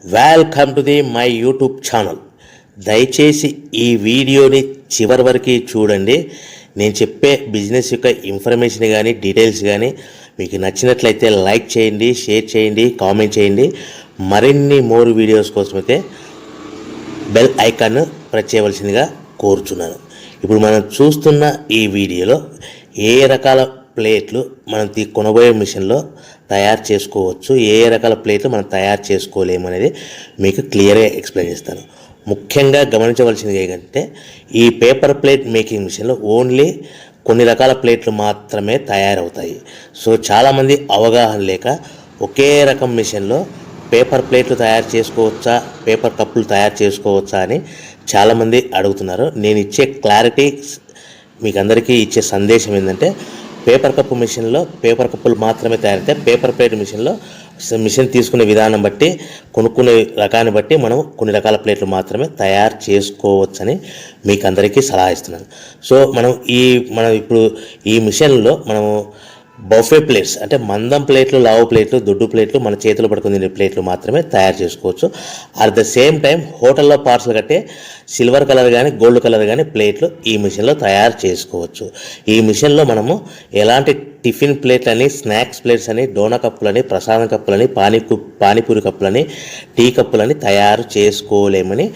Welcome to my YouTube channel. దయచేసి ఈ వీడియోని చివరి వరకు చూడండి. నేను చెప్పే బిజినెస్ యొక్క ఇన్ఫర్మేషన్ కానీ డీటెయిల్స్ కానీ మీకు నచ్చినట్లయితే లైక్ చేయండి, షేర్ చేయండి, కామెంట్ చేయండి. మరిన్ని మోర్ వీడియోస్ కోసమైతే బెల్ ఐకాన్ ప్రెస్ చేయవలసిందిగా కోరుచున్నాను. ఇప్పుడు మనం చూస్తున్న ఈ వీడియోలో ఏ రకాల ప్లేట్లు మనం కొనబోయే మిషన్లో తయారు చేసుకోవచ్చు, ఏ రకాల ప్లేట్లు మనం తయారు చేసుకోలేమనేది మీకు క్లియర్గా ఎక్స్ప్లెయిన్ చేస్తాను. ముఖ్యంగా గమనించవలసింది ఏంటంటే ఈ పేపర్ ప్లేట్ మేకింగ్ మిషన్లో ఓన్లీ కొన్ని రకాల ప్లేట్లు మాత్రమే తయారవుతాయి. సో చాలామంది అవగాహన లేక ఒకే రకం మిషన్లో పేపర్ ప్లేట్లు తయారు చేసుకోవచ్చా, పేపర్ కప్పులు తయారు చేసుకోవచ్చా అని చాలామంది అడుగుతున్నారు. నేను ఇచ్చే క్లారిటీ మీకు అందరికీ ఇచ్చే సందేశం ఏంటంటే పేపర్ కప్పు మిషన్లో పేపర్ కప్పులు మాత్రమే తయారవుతాయి. పేపర్ ప్లేట్ మిషన్లో మిషన్ తీసుకునే విధానం బట్టి, కొనుక్కునే రకాన్ని బట్టి మనం కొన్ని రకాల ప్లేట్లు మాత్రమే తయారు చేసుకోవచ్చని మీకు అందరికీ సలహా ఇస్తున్నాను. సో మనం ఇప్పుడు ఈ మిషన్లో మనము బఫే ప్లేట్స్ అంటే మందం ప్లేట్లు, లావు ప్లేట్లు, దొడ్డు ప్లేట్లు, మన చేతులు పట్టుకుని తినే ప్లేట్లు మాత్రమే తయారు చేసుకోవచ్చు. అట్ ద సేమ్ టైం హోటల్లో పార్సల్ కట్టే సిల్వర్ కలర్ కానీ గోల్డ్ కలర్ కానీ ప్లేట్లు ఈ మిషన్లో తయారు చేసుకోవచ్చు. ఈ మిషన్లో మనము ఎలాంటి టిఫిన్ ప్లేట్లని, స్నాక్స్ ప్లేట్స్ అని, డోనా కప్పులని, ప్రసాదం కప్పులని, పానీపూరి కప్పులని, టీ కప్పులని తయారు చేసుకోలేమని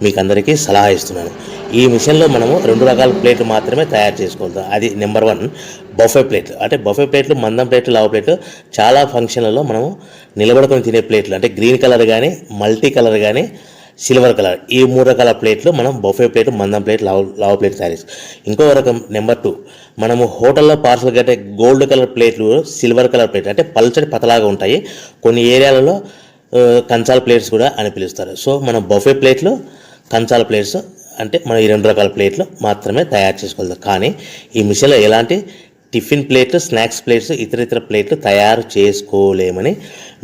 మీకు అందరికీ సలహా ఇస్తున్నాను. ఈ మిషన్లో మనము 2 రకాల ప్లేట్లు మాత్రమే తయారు చేసుకోగలుగుతాం. అది నెంబర్ 1 బఫే ప్లేట్లు. అంటే బఫే ప్లేట్లు మందం ప్లేట్లు, లావు ప్లేట్లు, చాలా ఫంక్షన్లలో మనము నిలబడుకొని తినే ప్లేట్లు అంటే గ్రీన్ కలర్ కానీ, మల్టీ కలర్ కానీ, సిల్వర్ కలర్, ఈ 3 రకాల ప్లేట్లు మనం బఫే ప్లేట్, మందం ప్లేట్, లావు ప్లేట్ తయారు చేస్తాం. ఇంకో రకం నెంబర్ 2 మనము హోటల్లో పార్సల్ కట్టే గోల్డ్ కలర్ ప్లేట్లు, సిల్వర్ కలర్ ప్లేట్లు అంటే పల్చడి పతలాగా ఉంటాయి. కొన్ని ఏరియాలలో కంచాల ప్లేట్స్ కూడా అని పిలుస్తారు. సో మనం బఫే ప్లేట్లు, కంచాల ప్లేట్స్ అంటే మనం ఈ 2 రకాల ప్లేట్లు మాత్రమే తయారు చేసుకోగలుగుతాం. కానీ ఈ మిషన్లో ఎలాంటి టిఫిన్ ప్లేట్లు, స్నాక్స్ ప్లేట్స్, ఇతర ప్లేట్లు తయారు చేసుకోలేమని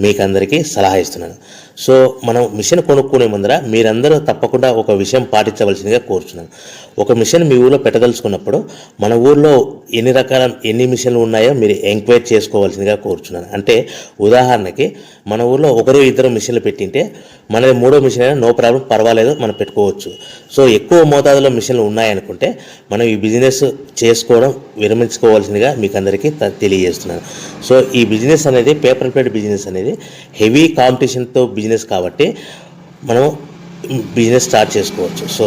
మీకు అందరికీ సలహా ఇస్తున్నాను. సో మనం మిషన్ కొనుక్కునే ముందర మీరందరూ తప్పకుండా ఒక విషయం పాటించవలసిందిగా కోరుచున్నాను. ఒక మిషన్ మీ ఊళ్ళో పెట్టదలుచుకున్నప్పుడు మన ఊళ్ళో ఎన్ని మిషన్లు ఉన్నాయో మీరు ఎంక్వైరీ చేసుకోవాల్సిందిగా కోరుచున్నాను. అంటే ఉదాహరణకి మన ఊళ్ళో 1-2 మిషన్లు పెట్టింటే మనది 3వ మిషన్ అయినా నో ప్రాబ్లం, పర్వాలేదు, మనం పెట్టుకోవచ్చు. సో ఎక్కువ మోతాదులో మిషన్లు ఉన్నాయనుకుంటే మనం ఈ బిజినెస్ చేసుకోవడం విరమించుకోవాల్సిందిగా మీకు అందరికీ తెలియజేస్తున్నాను. సో ఈ బిజినెస్ అనేది పేపర్ ప్లేట్ బిజినెస్ అనేది హెవీ కాంపిటీషన్తో బిజినెస్ కాబట్టి మనం బిజినెస్ స్టార్ట్ చేసుకోవచ్చు. సో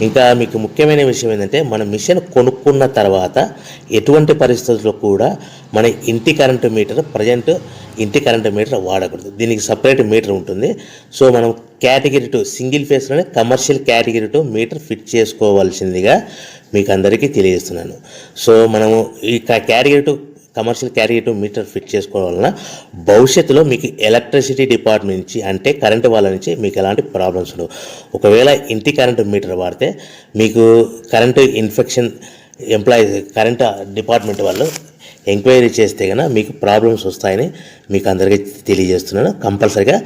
ఇంకా మీకు ముఖ్యమైన విషయం ఏంటంటే మన మిషన్ కొనుక్కున్న తర్వాత ఎటువంటి పరిస్థితుల్లో కూడా మన ఇంటి కరెంటు మీటర్, ఇంటి కరెంటు మీటర్ వాడకూడదు. దీనికి సపరేట్ మీటర్ ఉంటుంది. సో మనం కేటగిరీ 2 సింగిల్ ఫేస్లోనే కమర్షియల్ కేటగిరీ 2 మీటర్ ఫిట్ చేసుకోవాల్సిందిగా మీకు అందరికీ తెలియజేస్తున్నాను. సో మనము ఈ category 2 commercial category 2 meter fit చేసుకోవడం వలన భవిష్యత్తులో మీకు ఎలక్ట్రిసిటీ డిపార్ట్మెంట్ నుంచి అంటే కరెంటు వాళ్ళ నుంచి మీకు ఎలాంటి ప్రాబ్లమ్స్ ఉండవు. ఒకవేళ ఇంటి కరెంటు మీటర్ వాడితే మీకు కరెంటు ఇన్ఫెక్షన్ కరెంటు డిపార్ట్మెంట్ వాళ్ళు ఎంక్వైరీ చేస్తే కనుక మీకు ప్రాబ్లమ్స్ వస్తాయని మీకు అందరికీ తెలియజేస్తున్నాను. కంపల్సరీగా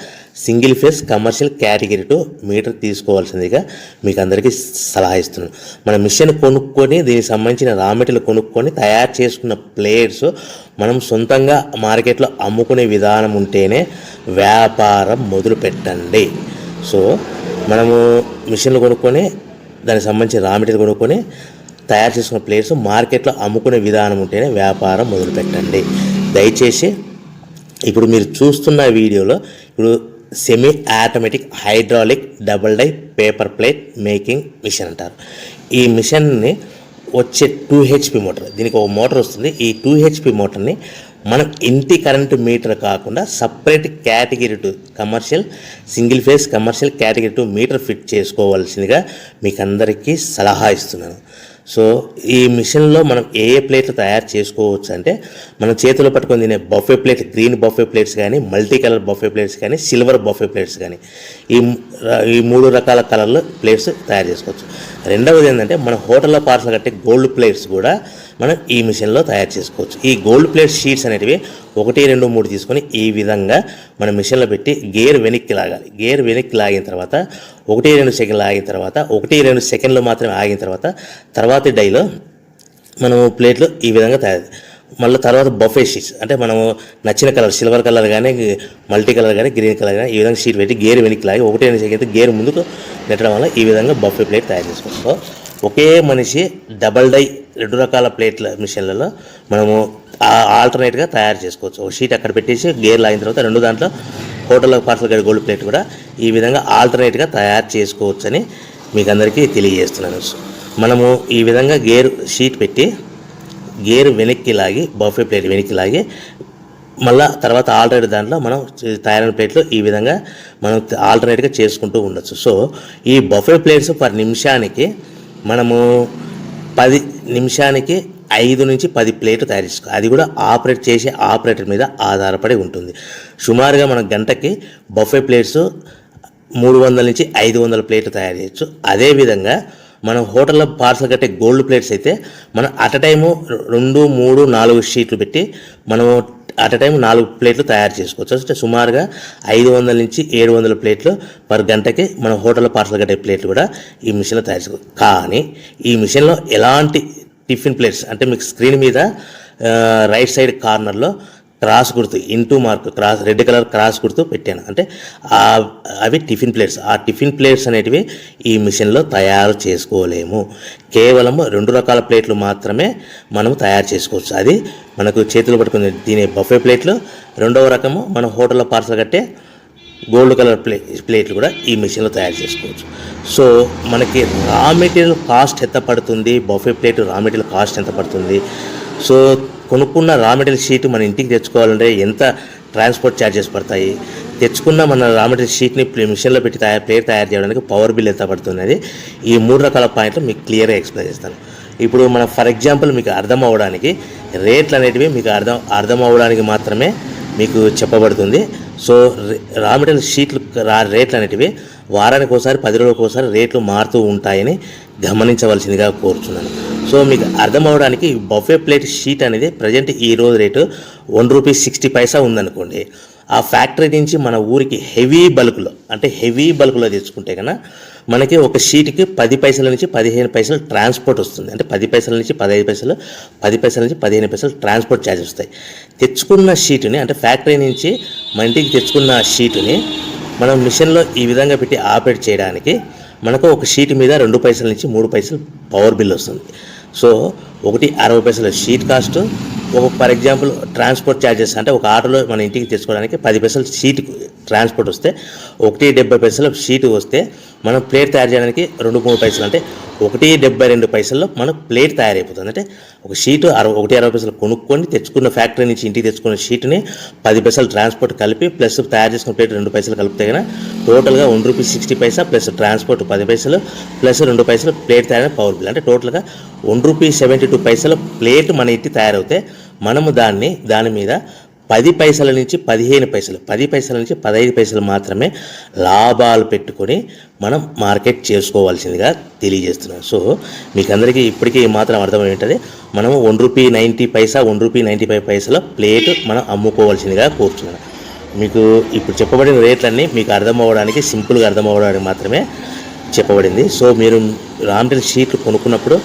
single phase commercial category 2 meter తీసుకోవాల్సిందిగా మీకు అందరికీ సలహా ఇస్తున్నాను. మన మిషన్ కొనుక్కొని దీనికి సంబంధించిన రా మెటీరియల్ కొనుక్కొని తయారు చేసుకున్న ప్లేట్స్ మనం సొంతంగా మార్కెట్లో అమ్ముకునే విధానం ఉంటేనే వ్యాపారం మొదలు పెట్టండి. సో మనము మిషన్లు కొనుక్కొని దానికి సంబంధించిన రా మెటీరియల్ కొనుక్కొని తయారు చేసుకున్న ప్లేట్స్ మార్కెట్లో అమ్ముకునే విధానం ఉంటేనే వ్యాపారం మొదలుపెట్టండి. దయచేసి ఇప్పుడు మీరు చూస్తున్న వీడియోలో ఇప్పుడు semi automatic hydraulic double die paper plate making machine అంటారు. ఈ మిషన్ని వచ్చే 2 HP మోటార్, దీనికి ఒక మోటార్ వస్తుంది. ఈ 2 HP మోటార్ని మనం ఇంటి కరెంటు మీటర్ కాకుండా separate category 2 commercial single phase commercial category 2 meter fit చేసుకోవాల్సిందిగా మీకు అందరికీ సలహా ఇస్తున్నాను. సో ఈ మిషన్లో మనం ఏ ప్లేట్లు తయారు చేసుకోవచ్చు అంటే మనం చేతిలో పట్టుకొని తినే buffet plate, green buffet plates కానీ, మల్టీ కలర్ బఫే ప్లేట్స్ కానీ, సిల్వర్ బఫే ప్లేట్స్ కానీ, ఈ 3 రకాల కలర్లు ప్లేట్స్ తయారు చేసుకోవచ్చు. రెండవది ఏంటంటే మన హోటల్లో పార్సల్ కట్టే గోల్డ్ ప్లేట్స్ కూడా మనం ఈ మిషన్లో తయారు చేసుకోవచ్చు. ఈ గోల్డ్ ప్లేట్ షీట్స్ అనేటివి 1, 2, 3 తీసుకొని ఈ విధంగా మన మిషన్లో పెట్టి గేర్ వెనక్కి లాగాలి. గేర్ వెనక్కి లాగిన తర్వాత 1-2 సెకండ్లు ఆగిన తర్వాత 1-2 సెకండ్లు మాత్రమే ఆగిన తర్వాత తర్వాతి డైలో మనము ప్లేట్లు ఈ విధంగా తయారు మళ్ళీ తర్వాత బఫే షీట్స్ అంటే మనము నచ్చిన కలర్ సిల్వర్ కలర్ కానీ మల్టీ కలర్ కానీ గ్రీన్ కలర్ కానీ ఈ విధంగా షీట్ పెట్టి గేర్ వెనక్కి లాగి ఒకటే అయితే గేర్ ముందుకు నెట్టడం వల్ల ఈ విధంగా బఫే ప్లేట్ తయారు చేసుకోవచ్చు. సో ఒకే మనిషి డబల్ డై 2 రకాల ప్లేట్ల మిషన్లలో మనము ఆల్టర్నేట్గా తయారు చేసుకోవచ్చు. ఒక షీట్ అక్కడ పెట్టేసి గేర్ లాగిన తర్వాత 2 దాంట్లో హోటల్లో పార్సల్ గడి గోల్డ్ ప్లేట్ కూడా ఈ విధంగా ఆల్టర్నేట్గా తయారు చేసుకోవచ్చని మీకు అందరికీ తెలియజేస్తున్నాను. మనము ఈ విధంగా గేర్ షీట్ పెట్టి గేర్ వెనక్కి లాగి బఫే ప్లేట్ వెనక్కి లాగి మళ్ళీ తర్వాత ఆల్టర్నేట్ దాంట్లో మనం తయారైన ప్లేట్లు ఈ విధంగా మనం ఆల్టర్నేట్గా చేసుకుంటూ ఉండొచ్చు. సో ఈ బఫే ప్లేట్స్ పర్ నిమిషానికి మనము 10 నిమిషానికి 5 నుంచి 10 ప్లేట్లు తయారు చేసుకోవాలి. అది కూడా ఆపరేట్ చేసే ఆపరేటర్ మీద ఆధారపడి ఉంటుంది. సుమారుగా మన గంటకి బఫే ప్లేట్స్ 300 నుంచి 500 ప్లేట్లు తయారు చేయొచ్చు. అదేవిధంగా మనం హోటల్లో పార్సల్ కట్టే గోల్డ్ ప్లేట్స్ అయితే మనం అట్ టైము 2, 3, 4 షీట్లు పెట్టి మనము అట్ టైం 4 ప్లేట్లు తయారు చేసుకోవచ్చు. అంటే సుమారుగా 500 నుంచి 700 ప్లేట్లు పర్ గంటకి మన హోటల్లో పార్సల్ కట్టే ప్లేట్లు కూడా ఈ మిషన్లో తయారు చేసుకోవచ్చు. కానీ ఈ మిషన్లో ఎలాంటి టిఫిన్ ప్లేట్స్ అంటే మీకు స్క్రీన్ మీద రైట్ సైడ్ కార్నర్లో క్రాస్ గుర్తు into mark cross red colour cross గుర్తు పెట్టాను. అంటే అవి టిఫిన్ ప్లేట్స్. ఆ టిఫిన్ ప్లేట్స్ అనేటివి ఈ మిషన్లో తయారు చేసుకోలేము. కేవలం 2 రకాల ప్లేట్లు మాత్రమే మనం తయారు చేసుకోవచ్చు. అది మనకు చేతులు పట్టుకుని తినే బఫే ప్లేట్లు, 2వ రకము మన హోటల్లో పార్సల్ కట్టే గోల్డ్ కలర్ ప్లేట్లు కూడా ఈ మిషన్లో తయారు చేసుకోవచ్చు. సో మనకి రా మెటీరియల్ కాస్ట్ ఎంత పడుతుంది, buffet plate raw material cost ఎంత పడుతుంది, సో కొనుక్కున్న రా మెటీరియల్ షీట్ మన ఇంటికి తెచ్చుకోవాలంటే ఎంత ట్రాన్స్పోర్ట్ ఛార్జెస్ పడతాయి, తెచ్చుకున్న మన రా మెటీరియల్ షీట్ని మిషన్లో పెట్టి ప్లేట్ తయారు చేయడానికి పవర్ బిల్ ఎంత పడుతున్నది, ఈ 3 రకాల పాయింట్లు మీకు క్లియర్గా ఎక్స్ప్లెయిన్ చేస్తాను. ఇప్పుడు మనం ఫర్ ఎగ్జాంపుల్ మీకు అర్థం అవ్వడానికి రేట్లు అనేటివి మీకు అర్థం అవ్వడానికి మాత్రమే మీకు చెప్పబడుతుంది. సో రా మెటీరియల్ షీట్లు రేట్లు అనేటివి వారానికి ఒకసారి 10 రోజులకు ఒకసారి రేట్లు మారుతూ ఉంటాయని గమనించవలసిందిగా కోరుతున్నాను. సో మీకు అర్థం అవ్వడానికి బఫే ప్లేట్ షీట్ అనేది ప్రజెంట్ ఈ రోజు రేటు ₹1.60 ఉందనుకోండి. ఆ ఫ్యాక్టరీ నుంచి మన ఊరికి హెవీ బల్క్లో తెచ్చుకుంటే కన్నా మనకి ఒక షీట్కి 10 పైసల నుంచి 15 పైసలు ట్రాన్స్పోర్ట్ వస్తుంది. అంటే 10 పైసల నుంచి 15 పైసలు, 10 పైసల నుంచి 15 పైసలు ట్రాన్స్పోర్ట్ ఛార్జెస్ వస్తాయి. తెచ్చుకున్న షీటుని అంటే ఫ్యాక్టరీ నుంచి మన ఇంటికి తెచ్చుకున్న షీటుని మనం మిషన్లో ఈ విధంగా పెట్టి ఆపరేట్ చేయడానికి మనకు ఒక షీట్ మీద 2 పైసల నుంచి 3 పైసలు పవర్ బిల్ వస్తుంది. సో ఒకటి 60 పైసల sheet cost, for example transport charges అంటే ఒక ఆటోలో మన ఇంటికి తెచ్చుకోవడానికి 10 పైసలు షీట్ ట్రాన్స్పోర్ట్ వస్తే, 1.70 పైసలు షీట్ వస్తే మనం ప్లేట్ తయారు చేయడానికి 2-3 పైసలు అంటే 1.72 పైసల్లో మనకు ప్లేట్ తయారైపోతుంది. అంటే ఒక షీటు 1.60 పైసలు కొనుక్కొని తెచ్చుకున్న ఫ్యాక్టరీ నుంచి ఇంటికి తెచ్చుకున్న షీట్ని 10 పైసలు ట్రాన్స్పోర్ట్ కలిపి ప్లస్ తయారు చేసుకున్న ప్లేట్ 2 పైసలు కలిపితే కన్నా టోటల్గా ₹1.60 ప్లస్ ట్రాన్స్పోర్ట్ 10 పైసలు ప్లస్ 2 పైసలు ప్లేట్ తయారైన పవర్ బిల్ అంటే టోటల్గా ₹1.72 ప్లేట్ మన ఇంటికి తయారవుతే మనము దాని మీద 10 పైసల నుంచి 15 పైసలు, 10 పైసల నుంచి 15 పైసలు మాత్రమే లాభాలు పెట్టుకొని మనం మార్కెట్ చేసుకోవాల్సిందిగా తెలియజేస్తున్నాం. సో మీకు అందరికీ ఇప్పటికీ మాత్రం అర్థమై ఉంటుంది. మనము ₹1.90, ₹1.95 ప్లేట్ మనం అమ్ముకోవాల్సిందిగా కోరుతున్నాను. మీకు ఇప్పుడు చెప్పబడిన రేట్లన్నీ మీకు అర్థం అవ్వడానికి, సింపుల్గా అర్థం అవ్వడానికి మాత్రమే చెప్పబడింది. సో మీరు రా మెటీరియల్ షీట్లు కొనుక్కున్నప్పుడు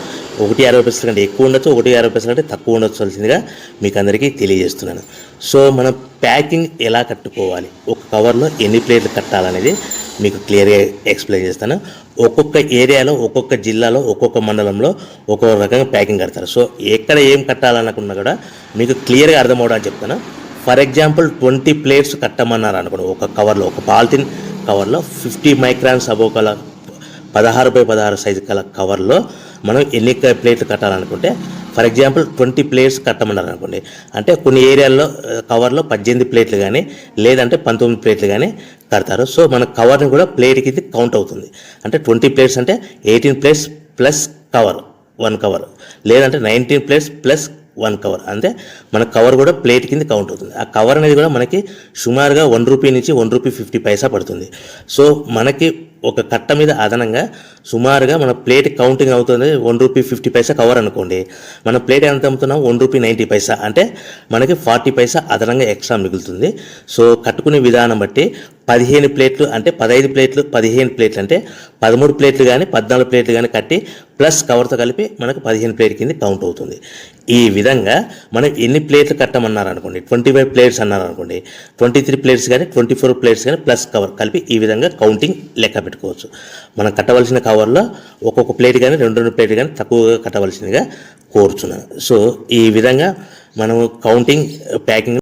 1.60 కంటే ఎక్కువ ఉండొచ్చు, 1.60 కంటే తక్కువ ఉండొచ్చువలసిందిగా మీకు అందరికీ తెలియజేస్తున్నాను. సో మనం ప్యాకింగ్ ఎలా కట్టుకోవాలి, ఒక కవర్లో ఎన్ని ప్లేట్లు కట్టాలనేది మీకు క్లియర్గా ఎక్స్ప్లెయిన్ చేస్తాను. ఒక్కొక్క ఏరియాలో, ఒక్కొక్క జిల్లాలో, ఒక్కొక్క మండలంలో ఒక్కొక్క రకంగా ప్యాకింగ్ కడతారు. సో ఎక్కడ ఏం కట్టాలనుకున్నా కూడా మీకు క్లియర్గా అర్థం అవడానికి చెప్తాను. ఫర్ ఎగ్జాంపుల్ 20 ప్లేట్స్ కట్టమన్నారు అనుకోండి, ఒక కవర్లో, ఒక పాలిథిన్ కవర్లో 50 మైక్రాన్స్ అబోవ్ కల 16x16 సైజు కల కవర్లో మనం ఎన్ని ప్లేట్లు కట్టాలనుకుంటే, ఫర్ ఎగ్జాంపుల్ 20 ప్లేట్స్ కట్టమన్నారు అనుకోండి, అంటే కొన్ని ఏరియాల్లో కవర్లో 18 ప్లేట్లు కానీ లేదంటే 19 ప్లేట్లు కానీ కడతారు. సో మన కవర్ని కూడా ప్లేట్కి ఇది కౌంట్ అవుతుంది. అంటే 20 ప్లేట్స్ అంటే 18 ప్లేట్స్ ప్లస్ కవర్ 1 కవర్, లేదంటే 19 ప్లేట్స్ ప్లస్ 1 కవర్, అంటే మన కవర్ కూడా ప్లేట్ కింద కౌంట్ అవుతుంది. ఆ కవర్ అనేది కూడా మనకి సుమారుగా ₹1 నుంచి ₹1.50 పడుతుంది. సో మనకి ఒక కట్ట మీద అదనంగా సుమారుగా మన ప్లేట్ కౌంటింగ్ అవుతుంది ₹1.50 కవర్ అనుకోండి, మన ప్లేట్ ఎంత అమ్ముతున్నాం ₹1.90, అంటే మనకి 40 పైసా అదనంగా ఎక్స్ట్రా మిగులుతుంది. సో కట్టుకునే విధానం బట్టి 15 ప్లేట్లు అంటే 15 ప్లేట్లు, 15 ప్లేట్లు అంటే 13 ప్లేట్లు కానీ 14 ప్లేట్లు కానీ కట్టి ప్లస్ కవర్తో కలిపి మనకు 15 ప్లేట్ కింద కౌంట్ అవుతుంది. ఈ విధంగా మనం ఎన్ని ప్లేట్లు కట్టమన్నారు అనుకోండి, 25 ప్లేట్స్ అన్నారు అనుకోండి, 23 ప్లేట్స్ కానీ 24 ప్లేట్స్ కానీ ప్లస్ కవర్ కలిపి ఈ విధంగా కౌంటింగ్ లెక్క పెట్టుకోవచ్చు. మనం కట్టవలసిన కవర్లో ఒక్కొక్క ప్లేట్ కానీ 2 ప్లేట్ కానీ తక్కువగా కట్టవలసిందిగా కోరుచున్నాను. సో ఈ విధంగా మనము కౌంటింగ్ ప్యాకింగ్